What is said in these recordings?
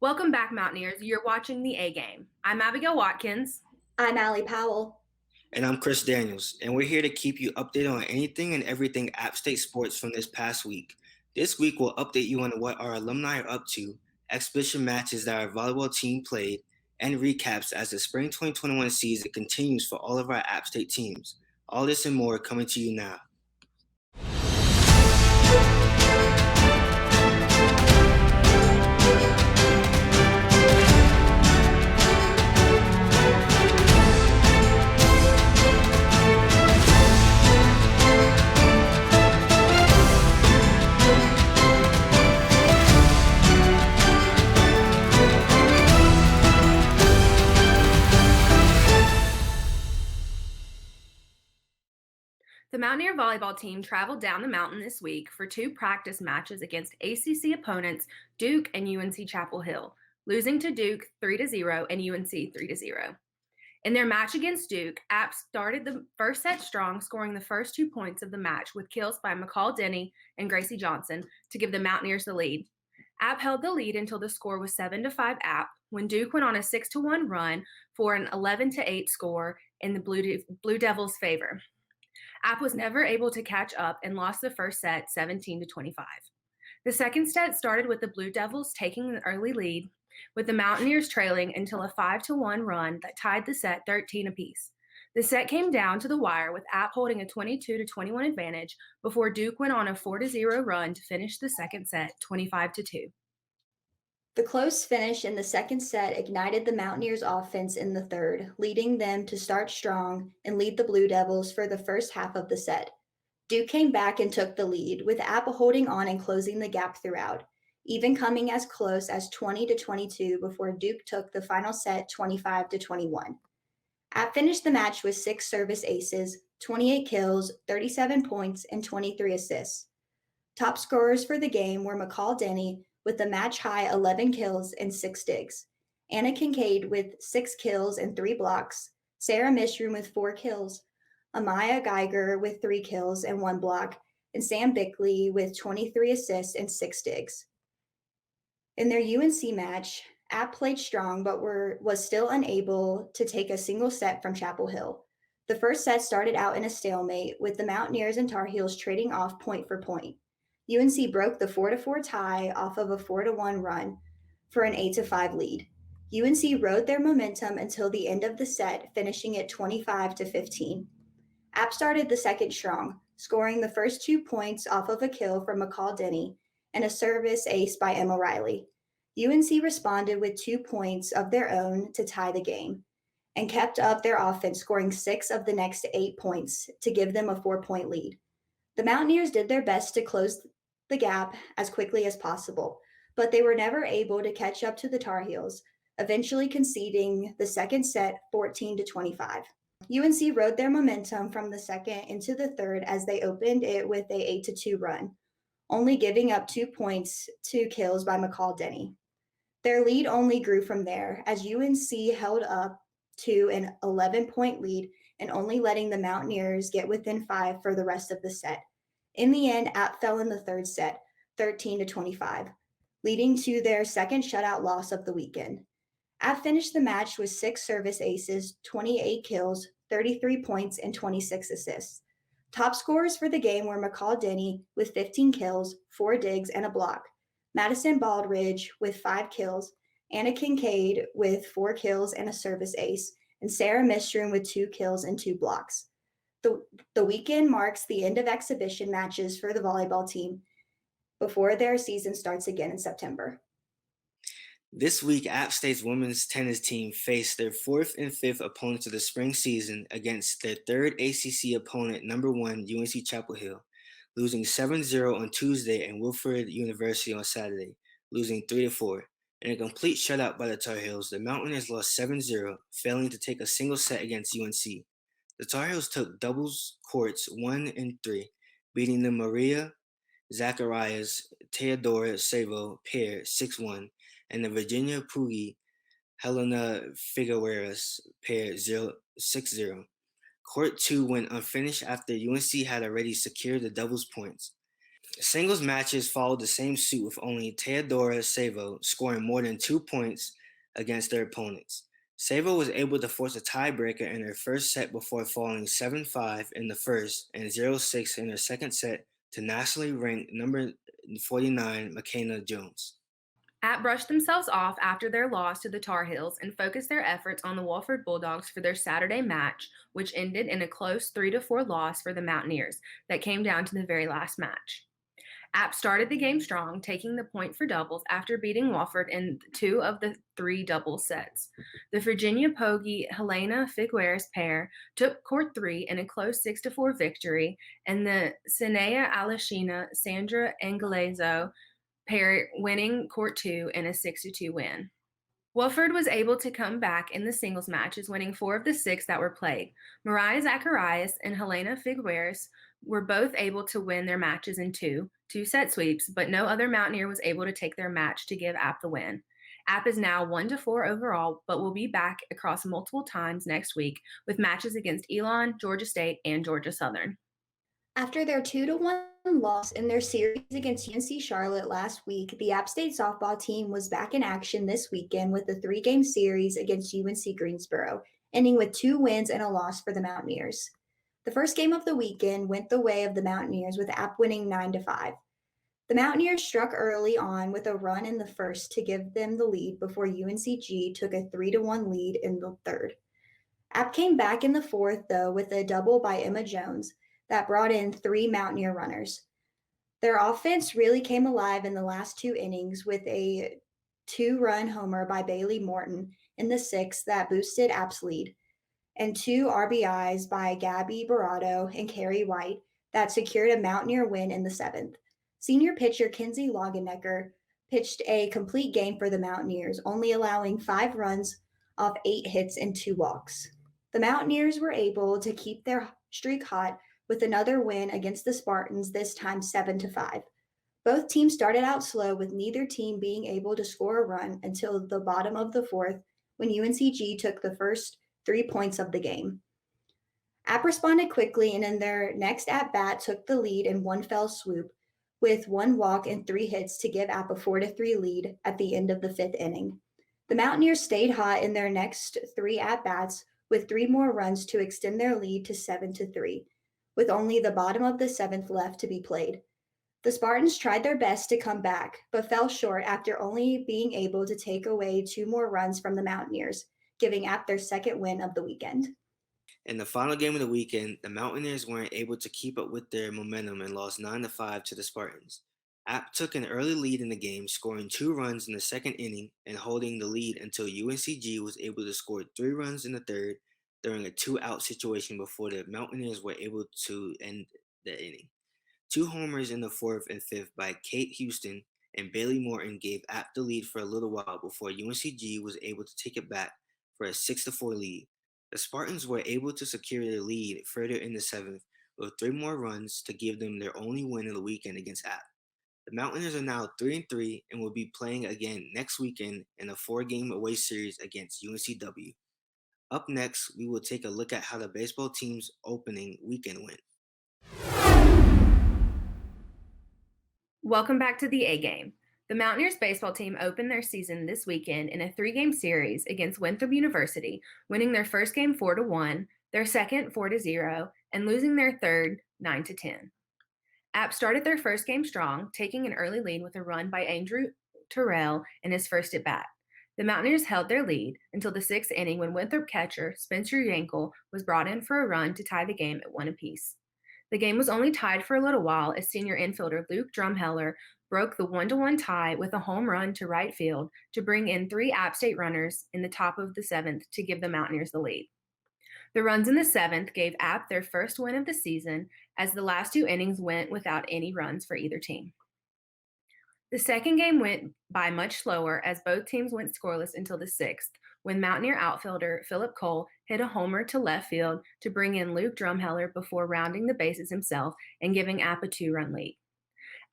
Welcome back, Mountaineers. You're watching the A Game. I'm Abigail Watkins. I'm Allie Powell. And I'm Chris Daniels, and we're here to keep you updated on anything and everything App State sports from this past week. This week, we'll update you on what our alumni are up to, exhibition matches that our volleyball team played, and recaps as the spring 2021 season continues for all of our App State teams. All this and more coming to you now. The Mountaineer volleyball team traveled down the mountain this week for two practice matches against ACC opponents Duke and UNC Chapel Hill, losing to Duke 3-0 and UNC 3-0. In their match against Duke, App started the first set strong, scoring the first 2 points of the match with kills by McCall Denny and Gracie Johnson to give the Mountaineers the lead. App held the lead until the score was 7-5 App, when Duke went on a 6-1 run for an 11-8 score in the Blue Devils' favor. App was never able to catch up and lost the first set 17-25. The second set started with the Blue Devils taking the early lead, with the Mountaineers trailing until a 5-1 run that tied the set 13 apiece. The set came down to the wire with App holding a 22-21 advantage before Duke went on a 4-0 run to finish the second set 25-2. The close finish in the second set ignited the Mountaineers' offense in the third, leading them to start strong and lead the Blue Devils for the first half of the set. Duke came back and took the lead, with App holding on and closing the gap throughout, even coming as close as 20-22 before Duke took the final set 25-21. App finished the match with 6 service aces, 28 kills, 37 points, and 23 assists. Top scorers for the game were McCall Denny with the match-high 11 kills and 6 digs, Anna Kincaid with 6 kills and 3 blocks, Sarah Mishroom with 4 kills, Amaya Geiger with 3 kills and 1 block, and Sam Bickley with 23 assists and 6 digs. In their UNC match, App played strong but was still unable to take a single set from Chapel Hill. The first set started out in a stalemate, with the Mountaineers and Tar Heels trading off point for point. UNC broke the 4-4 tie off of a 4-1 run for an 8-5 lead. UNC rode their momentum until the end of the set, finishing at 25-15. App started the second strong, scoring the first 2 points off of a kill from McCall Denny and a service ace by Emma Riley. UNC responded with 2 points of their own to tie the game and kept up their offense, scoring 6 of the next 8 points to give them a 4-point lead. The Mountaineers did their best to close the gap as quickly as possible, but they were never able to catch up to the Tar Heels, eventually conceding the second set 14-25. UNC rode their momentum from the second into the third as they opened it with a 8-2 run, only giving up 2 points to kills by McCall Denny. Their lead only grew from there as UNC held up to an 11-point lead and only letting the Mountaineers get within 5 for the rest of the set. In the end, App fell in the third set, 13-25, leading to their second shutout loss of the weekend. App finished the match with 6 service aces, 28 kills, 33 points, and 26 assists. Top scorers for the game were McCall Denny with 15 kills, 4 digs, and a block, Madison Baldridge with 5 kills, Anna Kincaid with 4 kills and a service ace, and Sarah Mishroom with 2 kills and 2 blocks. The weekend marks the end of exhibition matches for the volleyball team before their season starts again in September. This week, App State's women's tennis team faced their 4th and 5th opponents of the spring season against their 3rd ACC opponent, number 1 UNC Chapel Hill, losing 7-0 on Tuesday and Wilfred University on Saturday, losing 3-4. In a complete shutout by the Tar Heels, the Mountaineers lost 7-0, failing to take a single set against UNC. The Tar Heels took doubles courts 1 and 3, beating the Maria Zacharias Theodora Savo pair 6-1 and the Virginia Pugi Helena Figueroas pair 6-0. Court 2 went unfinished after UNC had already secured the doubles points. Singles matches followed the same suit with only Teodora Savo scoring more than 2 points against their opponents. Savo was able to force a tiebreaker in her first set before falling 7-5 in the first and 0-6 in her second set to nationally ranked number 49 McKenna Jones. App brushed themselves off after their loss to the Tar Heels and focused their efforts on the Wolford Bulldogs for their Saturday match, which ended in a close 3-4 loss for the Mountaineers that came down to the very last match. App started the game strong, taking the point for doubles after beating Wofford in 2 of the 3 double sets. The Virginia Pogge Helena Figueres pair took court 3 in a close 6-4 victory, and the Sinea Alashina Sandra Angelezo pair winning court 2 in a 6-2 win. Wofford was able to come back in the singles matches, winning 4 of the 6 that were played. Mariah Zacharias and Helena Figueres were both able to win their matches in two-set sweeps, but no other Mountaineer was able to take their match to give App the win. App is now 1-4 overall, but will be back across multiple times next week with matches against Elon, Georgia State, and Georgia Southern. After their 2-1 loss in their series against UNC Charlotte last week, the App State softball team was back in action this weekend with a 3-game series against UNC Greensboro, ending with 2 wins and a loss for the Mountaineers. The first game of the weekend went the way of the Mountaineers, with App winning 9-5. The Mountaineers struck early on with a run in the first to give them the lead before UNCG took a 3-1 lead in the third. App came back in the fourth, though, with a double by Emma Jones that brought in 3 Mountaineer runners. Their offense really came alive in the last 2 innings with a 2-run homer by Bailey Morton in the sixth that boosted App's lead, and 2 RBIs by Gabby Barato and Carrie White that secured a Mountaineer win in the seventh. Senior pitcher Kinsey Longenecker pitched a complete game for the Mountaineers, only allowing 5 runs off 8 hits and 2 walks. The Mountaineers were able to keep their streak hot with another win against the Spartans, this time 7-5. Both teams started out slow, with neither team being able to score a run until the bottom of the fourth, when UNCG took the first 3 points of the game. App responded quickly, and in their next at-bat took the lead in one fell swoop, with 1 walk and 3 hits to give App a 4-3 lead at the end of the 5th inning. The Mountaineers stayed hot in their next 3 at-bats, with 3 more runs to extend their lead to 7-3, with only the bottom of the 7th left to be played. The Spartans tried their best to come back, but fell short after only being able to take away 2 more runs from the Mountaineers, giving App their second win of the weekend. In the final game of the weekend, the Mountaineers weren't able to keep up with their momentum and lost 9-5 to the Spartans. App took an early lead in the game, scoring 2 runs in the second inning and holding the lead until UNCG was able to score 3 runs in the third during a 2-out situation before the Mountaineers were able to end the inning. 2 homers in the fourth and fifth by Kate Houston and Bailey Morton gave App the lead for a little while before UNCG was able to take it back for a 6-4 lead. The Spartans were able to secure their lead further in the seventh with 3 more runs to give them their only win of the weekend against App. The Mountaineers are now 3-3 and will be playing again next weekend in a 4-game away series against UNCW. Up next, we will take a look at how the baseball team's opening weekend went. Welcome back to the A Game. The Mountaineers baseball team opened their season this weekend in a 3-game series against Winthrop University, winning their first game 4-1, their second 4-0, and losing their third 9-10. App started their first game strong, taking an early lead with a run by Andrew Terrell in his first at-bat. The Mountaineers held their lead until the 6th inning when Winthrop catcher Spencer Yankel was brought in for a run to tie the game at 1 apiece. The game was only tied for a little while as senior infielder Luke Drumheller broke the 1-1 tie with a home run to right field to bring in 3 App State runners in the top of the 7th to give the Mountaineers the lead. The runs in the 7th gave App their first win of the season, as the last 2 innings went without any runs for either team. The second game went by much slower as both teams went scoreless until the 6th, when Mountaineer outfielder Philip Cole hit a homer to left field to bring in Luke Drumheller before rounding the bases himself and giving App a 2-run lead.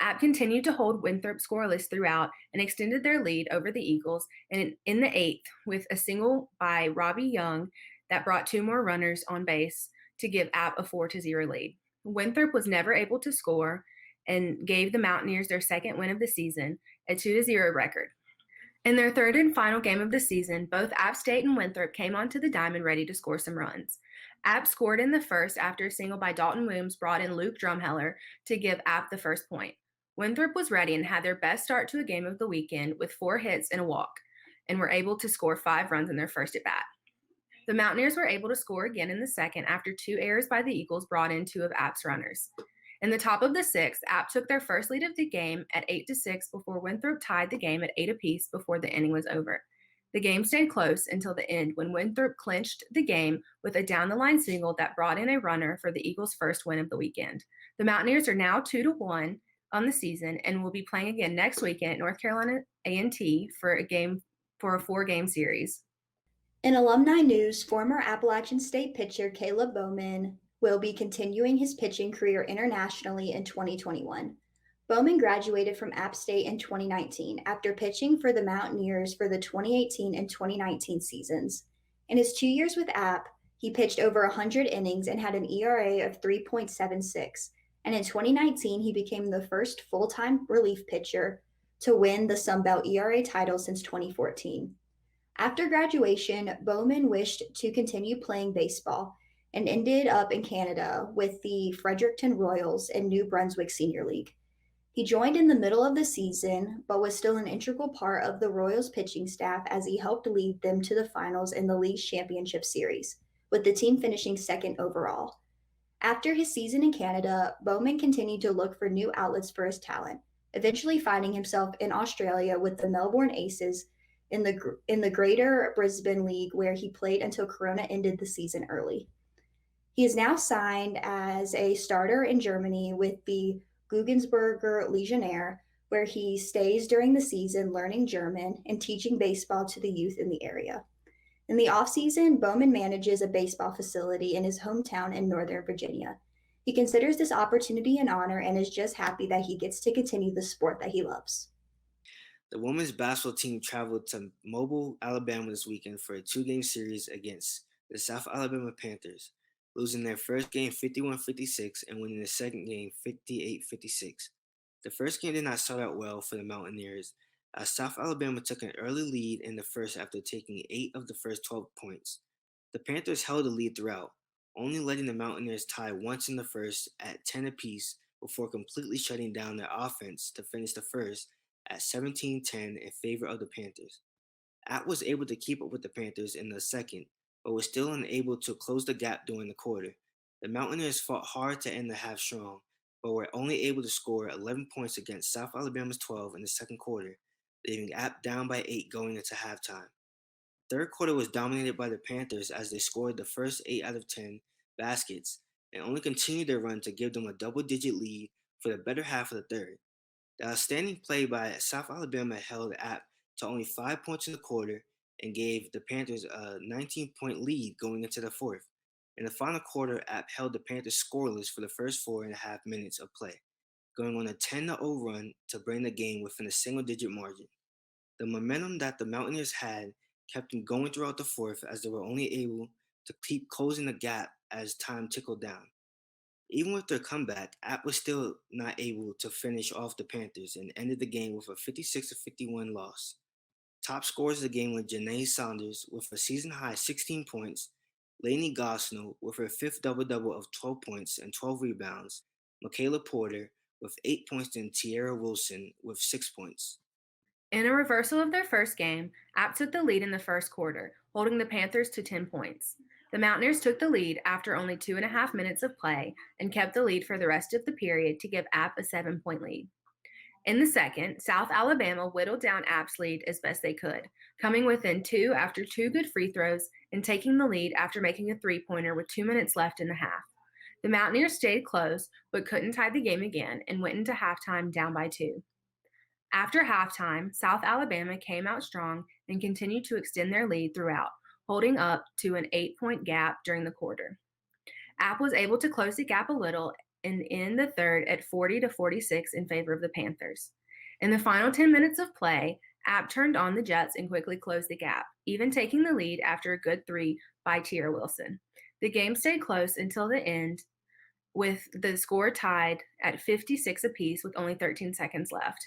App continued to hold Winthrop scoreless throughout and extended their lead over the Eagles in the 8th with a single by Robbie Young that brought 2 more runners on base to give App a 4-0 lead. Winthrop was never able to score, and gave the Mountaineers their second win of the season, a 2-0 record. In their third and final game of the season, both App State and Winthrop came onto the diamond ready to score some runs. App scored in the first after a single by Dalton Williams brought in Luke Drumheller to give App the first point. Winthrop was ready and had their best start to a game of the weekend with 4 hits and a walk, and were able to score 5 runs in their first at bat. The Mountaineers were able to score again in the second after 2 errors by the Eagles brought in 2 of App's runners. In the top of the 6th, App took their first lead of the game at 8-6 before Winthrop tied the game at 8 apiece before the inning was over. The game stayed close until the end when Winthrop clinched the game with a down-the-line single that brought in a runner for the Eagles' first win of the weekend. The Mountaineers are now 2-1 on the season and will be playing again next weekend at North Carolina A&T for a 4-game series. In alumni news, former Appalachian State pitcher Caleb Bowman will be continuing his pitching career internationally in 2021. Bowman graduated from App State in 2019 after pitching for the Mountaineers for the 2018 and 2019 seasons. In his 2 years with App, he pitched over 100 innings and had an ERA of 3.76. And in 2019, he became the first full-time relief pitcher to win the Sun Belt ERA title since 2014. After graduation, Bowman wished to continue playing baseball and ended up in Canada with the Fredericton Royals in New Brunswick Senior League. He joined in the middle of the season, but was still an integral part of the Royals pitching staff as he helped lead them to the finals in the league's championship series, with the team finishing second overall. After his season in Canada, Bowman continued to look for new outlets for his talent, eventually finding himself in Australia with the Melbourne Aces in the Greater Brisbane League, where he played until Corona ended the season early. He is now signed as a starter in Germany with the Guggenberger Legionnaire, where he stays during the season learning German and teaching baseball to the youth in the area. In the offseason, Bowman manages a baseball facility in his hometown in Northern Virginia. He considers this opportunity an honor and is just happy that he gets to continue the sport that he loves. The women's basketball team traveled to Mobile, Alabama this weekend for a 2-game series against the South Alabama Panthers, losing their first game 51-56 and winning the second game 58-56. The first game did not start out well for the Mountaineers, as South Alabama took an early lead in the first after taking 8 of the first 12 points. The Panthers held the lead throughout, only letting the Mountaineers tie once in the first at 10 apiece before completely shutting down their offense to finish the first at 17-10 in favor of the Panthers. App was able to keep up with the Panthers in the second, but was still unable to close the gap during the quarter. The Mountaineers fought hard to end the half strong, but were only able to score 11 points against South Alabama's 12 in the second quarter, leaving App down by 8 going into halftime. The third quarter was dominated by the Panthers as they scored the first 8 out of 10 baskets and only continued their run to give them a double-digit lead for the better half of the third. The outstanding play by South Alabama held App to only 5 points in the quarter and gave the Panthers a 19-point lead going into the fourth. In the final quarter, App held the Panthers scoreless for the first 4.5 minutes of play, going on a 10-0 run to bring the game within a single-digit margin. The momentum that the Mountaineers had kept them going throughout the fourth as they were only able to keep closing the gap as time tickled down. Even with their comeback, App was still not able to finish off the Panthers and ended the game with a 56-51 loss. Top scorers of the game were Janae Saunders with a season-high 16 points, Lainey Gosnell with her fifth double-double of 12 points and 12 rebounds, Michaela Porter with 8 points, and Tierra Wilson with 6 points. In a reversal of their first game, App took the lead in the first quarter, holding the Panthers to 10 points. The Mountaineers took the lead after only 2.5 minutes of play and kept the lead for the rest of the period to give App a 7-point lead. In the second, South Alabama whittled down App's lead as best they could, coming within 2 after 2 good free throws and taking the lead after making a three-pointer with 2 minutes left in the half. The Mountaineers stayed close but couldn't tie the game again and went into halftime down by 2. After halftime, South Alabama came out strong and continued to extend their lead throughout, holding up to an 8-point gap during the quarter. App was able to close the gap a little and end the third at 40-46 in favor of the Panthers. In the final 10 minutes of play, App turned on the Jets and quickly closed the gap, even taking the lead after a good 3 by Tierra Wilson. The game stayed close until the end, with the score tied at 56 apiece with only 13 seconds left.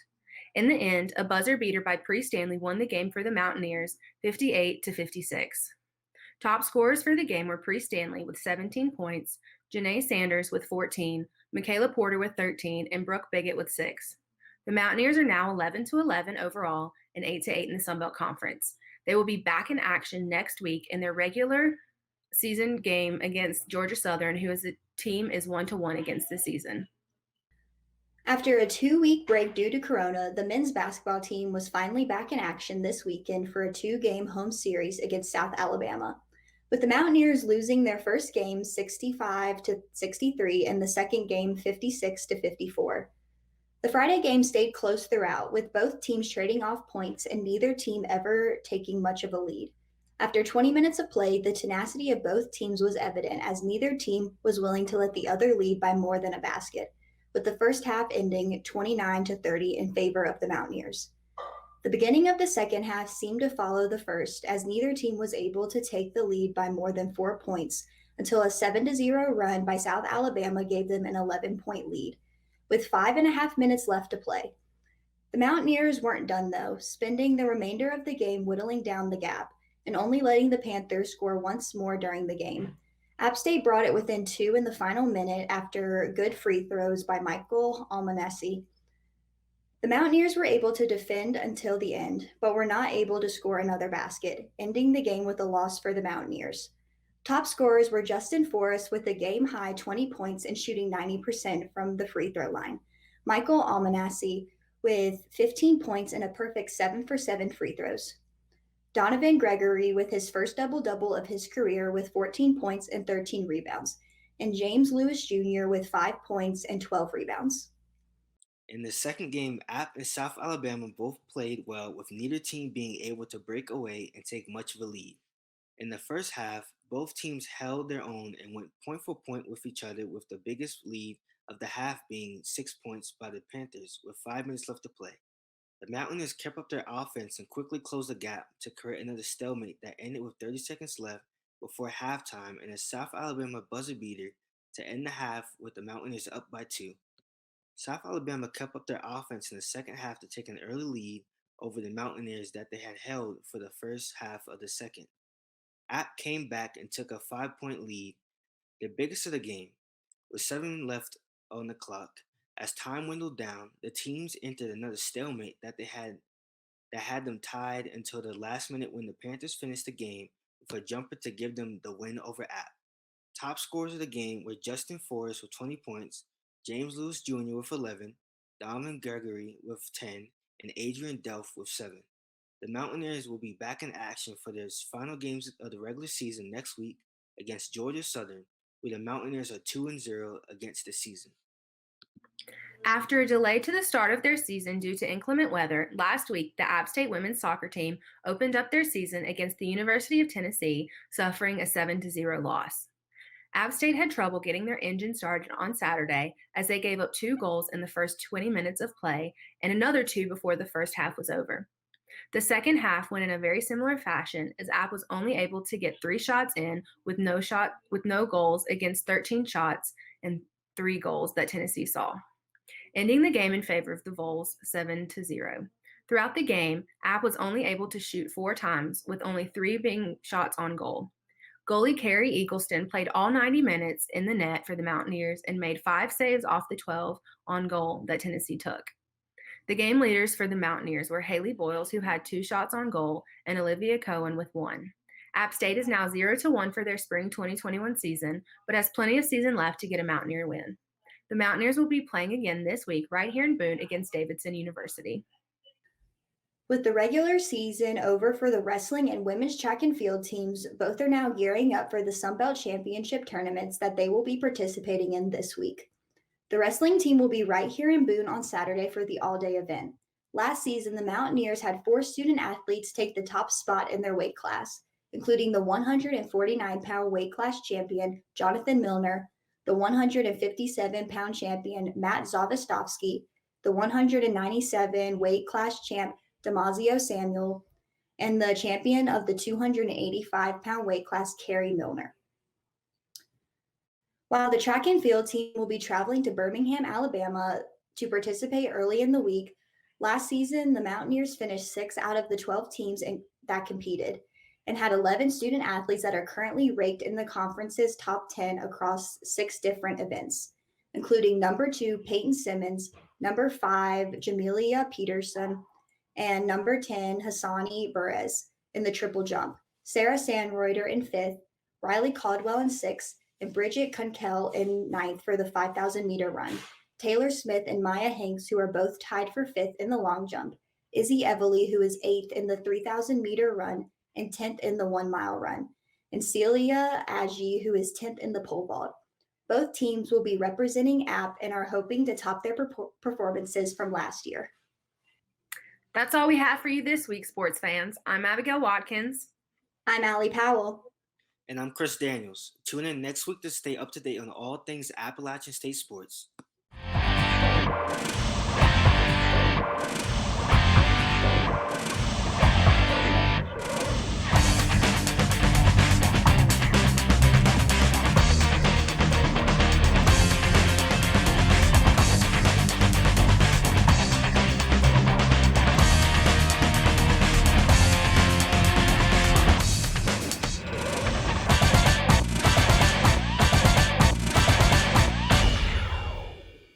In the end, a buzzer beater by Bree Stanley won the game for the Mountaineers 58-56. Top scorers for the game were Bree Stanley with 17 points, Janae Sanders with 14, Michaela Porter with 13, and Brooke Biggett with 6. The Mountaineers are now 11-11 overall and 8-8 in the Sun Belt Conference. They will be back in action next week in their regular season game against Georgia Southern, who as a team is 1-1 against this season. After a 2-week break due to Corona, the men's basketball team was finally back in action this weekend for a 2-game home series against South Alabama, with the Mountaineers losing their first game 65-63 and the second game 56-54. The Friday game stayed close throughout, with both teams trading off points and neither team ever taking much of a lead. After 20 minutes of play, the tenacity of both teams was evident as neither team was willing to let the other lead by more than a basket, with the first half ending 29-30 in favor of the Mountaineers. The beginning of the second half seemed to follow the first, as neither team was able to take the lead by more than 4 points until a 7-0 run by South Alabama gave them an 11-point lead, with 5.5 minutes left to play. The Mountaineers weren't done, though, spending the remainder of the game whittling down the gap and only letting the Panthers score once more during the game. App State brought it within 2 in the final minute after good free throws by Michael Almanesi. The Mountaineers were able to defend until the end, but were not able to score another basket, ending the game with a loss for the Mountaineers. Top scorers were Justin Forrest with a game-high 20 points and shooting 90% from the free throw line. Michael Almanasi with 15 points and a perfect 7 for 7 free throws. Donovan Gregory with his first double-double of his career with 14 points and 13 rebounds. And James Lewis Jr. with 5 points and 12 rebounds. In the second game, App and South Alabama both played well, with neither team being able to break away and take much of a lead. In the first half, both teams held their own and went point for point with each other, with the biggest lead of the half being 6 points by the Panthers with 5 minutes left to play. The Mountaineers kept up their offense and quickly closed the gap to create another stalemate that ended with 30 seconds left before halftime and a South Alabama buzzer beater to end the half with the Mountaineers up by 2. South Alabama kept up their offense in the second half to take an early lead over the Mountaineers that they had held for the first half of the second. App came back and took a 5-point lead, the biggest of the game, with 7 left on the clock. As time dwindled down, the teams entered another stalemate that had them tied until the last minute when the Panthers finished the game with a jumper to give them the win over App. Top scorers of the game were Justin Forrest with 20 points, James Lewis Jr. with 11, Donovan Gregory with 10, and Adrian Delph with 7. The Mountaineers will be back in action for their final games of the regular season next week against Georgia Southern, where the Mountaineers are 2-0 against the season. After a delay to the start of their season due to inclement weather, last week the App State women's soccer team opened up their season against the University of Tennessee, suffering a 7-0 loss. App State had trouble getting their engine started on Saturday as they gave up 2 goals in the first 20 minutes of play and another 2 before the first half was over. The second half went in a very similar fashion as App was only able to get 3 shots in with no goals against 13 shots and 3 goals that Tennessee saw, ending the game in favor of the Vols 7-0. Throughout the game, App was only able to shoot 4 times, with only 3 being shots on goal. Goalie Carrie Eagleston played all 90 minutes in the net for the Mountaineers and made 5 saves off the 12 on goal that Tennessee took. The game leaders for the Mountaineers were Haley Boyles, who had 2 shots on goal, and Olivia Cohen with 1. App State is now 0-1 for their spring 2021 season, but has plenty of season left to get a Mountaineer win. The Mountaineers will be playing again this week right here in Boone against Davidson University. With the regular season over for the wrestling and women's track and field teams, both are now gearing up for the Sun Belt Championship tournaments that they will be participating in this week. The wrestling team will be right here in Boone on Saturday for the all-day event. Last season, the Mountaineers had 4 student athletes take the top spot in their weight class, including the 149-pound weight class champion, Jonathan Milner, the 157-pound champion, Matt Zavostovsky, the 197 weight class champ, Damasio Samuel, and the champion of the 285-pound weight class, Carrie Milner. While the track and field team will be traveling to Birmingham, Alabama to participate early in the week, last season the Mountaineers finished 6 out of the 12 teams that competed and had 11 student athletes that are currently ranked in the conference's top 10 across 6 different events, including number 2, Peyton Simmons, number 5, Jamelia Peterson, and number 10, Hassani Burez in the triple jump, Sarah Sandreuter in 5th, Riley Caldwell in 6th, and Bridget Kunkel in 9th for the 5,000-meter run. Taylor Smith and Maya Hanks, who are both tied for 5th in the long jump. Izzy Evely, who is 8th in the 3,000-meter run and 10th in the 1-mile run. And Celia Agee, who is 10th in the pole vault. Both teams will be representing App and are hoping to top their performances from last year. That's all we have for you this week, sports fans. I'm Abigail Watkins. I'm Allie Powell. And I'm Chris Daniels. Tune in next week to stay up to date on all things Appalachian State sports.